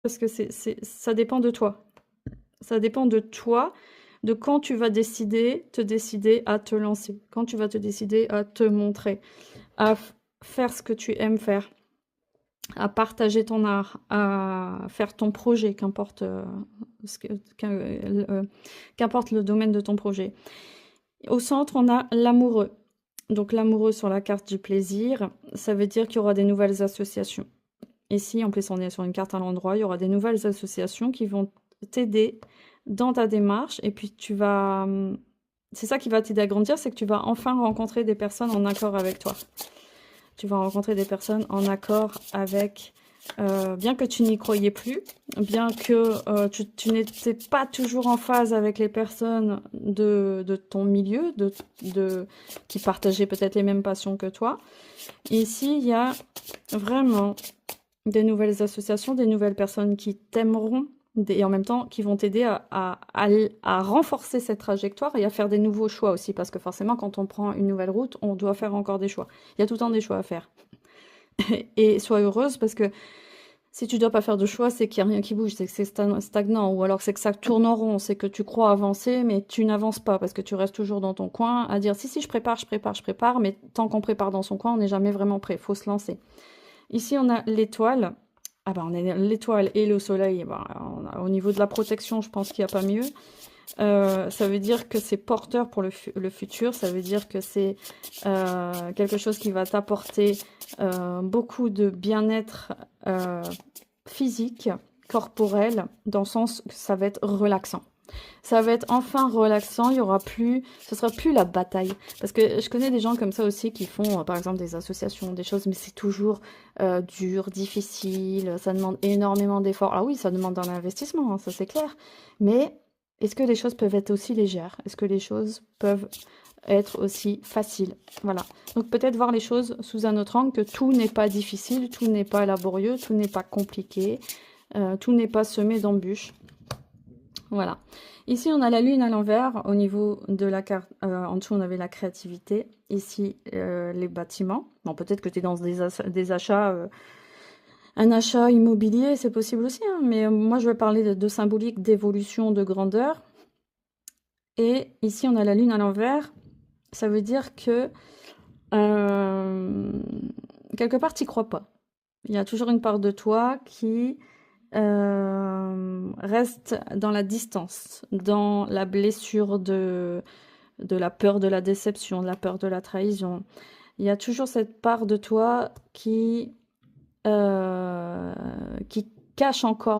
parce que ça dépend de toi. Ça dépend de toi, de quand tu vas te décider à te lancer, quand tu vas te décider à te montrer, à faire ce que tu aimes faire, à partager ton art, à faire ton projet, qu'importe qu'importe le domaine de ton projet. Au centre, on a l'amoureux. Donc l'amoureux sur la carte du plaisir, ça veut dire qu'il y aura des nouvelles associations. Ici, en plus, on est sur une carte à l'endroit, il y aura des nouvelles associations qui vont t'aider dans ta démarche. Et puis, c'est ça qui va t'aider à grandir, c'est que tu vas enfin rencontrer des personnes en accord avec toi. Tu vas rencontrer des personnes en accord avec, bien que tu n'y croyais plus, bien que tu n'étais pas toujours en phase avec les personnes de ton milieu, qui partageaient peut-être les mêmes passions que toi. Ici, il y a vraiment des nouvelles associations, des nouvelles personnes qui t'aimeront et en même temps qui vont t'aider à renforcer cette trajectoire et à faire des nouveaux choix aussi. Parce que forcément, quand on prend une nouvelle route, on doit faire encore des choix. Il y a tout le temps des choix à faire. Et sois heureuse parce que si tu dois pas faire de choix, c'est qu'il n'y a rien qui bouge, c'est que c'est stagnant, ou alors c'est que ça tourne en rond, c'est que tu crois avancer, mais tu n'avances pas parce que tu restes toujours dans ton coin à dire si, je prépare, mais tant qu'on prépare dans son coin, on n'est jamais vraiment prêt, il faut se lancer. Ici, on a l'étoile. Ah bah, on a l'étoile et le soleil. Bah, au niveau de la protection, je pense qu'il n'y a pas mieux. Ça veut dire que c'est porteur pour le futur. Ça veut dire que c'est quelque chose qui va t'apporter beaucoup de bien-être physique, corporel, dans le sens que ça va être relaxant. Ça va être enfin relaxant, il y aura plus, ce sera plus la bataille. Parce que je connais des gens comme ça aussi qui font, par exemple, des associations, des choses, mais c'est toujours dur, difficile, ça demande énormément d'efforts. Alors oui, ça demande un investissement, hein, ça c'est clair. Mais est-ce que les choses peuvent être aussi légères? Est-ce que les choses peuvent être aussi faciles? Voilà. Donc peut-être voir les choses sous un autre angle, que tout n'est pas difficile, tout n'est pas laborieux, tout n'est pas compliqué, tout n'est pas semé d'embûches. Voilà. Ici, on a la lune à l'envers. Au niveau de la carte, en dessous, on avait la créativité. Ici, les bâtiments. Bon, peut-être que tu es dans des achats, un achat immobilier, c'est possible aussi, hein, mais moi, je vais parler de symbolique, d'évolution, de grandeur. Et ici, on a la lune à l'envers. Ça veut dire que euh, quelque part, tu n'y crois pas. Il y a toujours une part de toi qui reste dans la distance, dans la blessure de la peur de la déception, de la peur de la trahison. Il y a toujours cette part de toi qui cache encore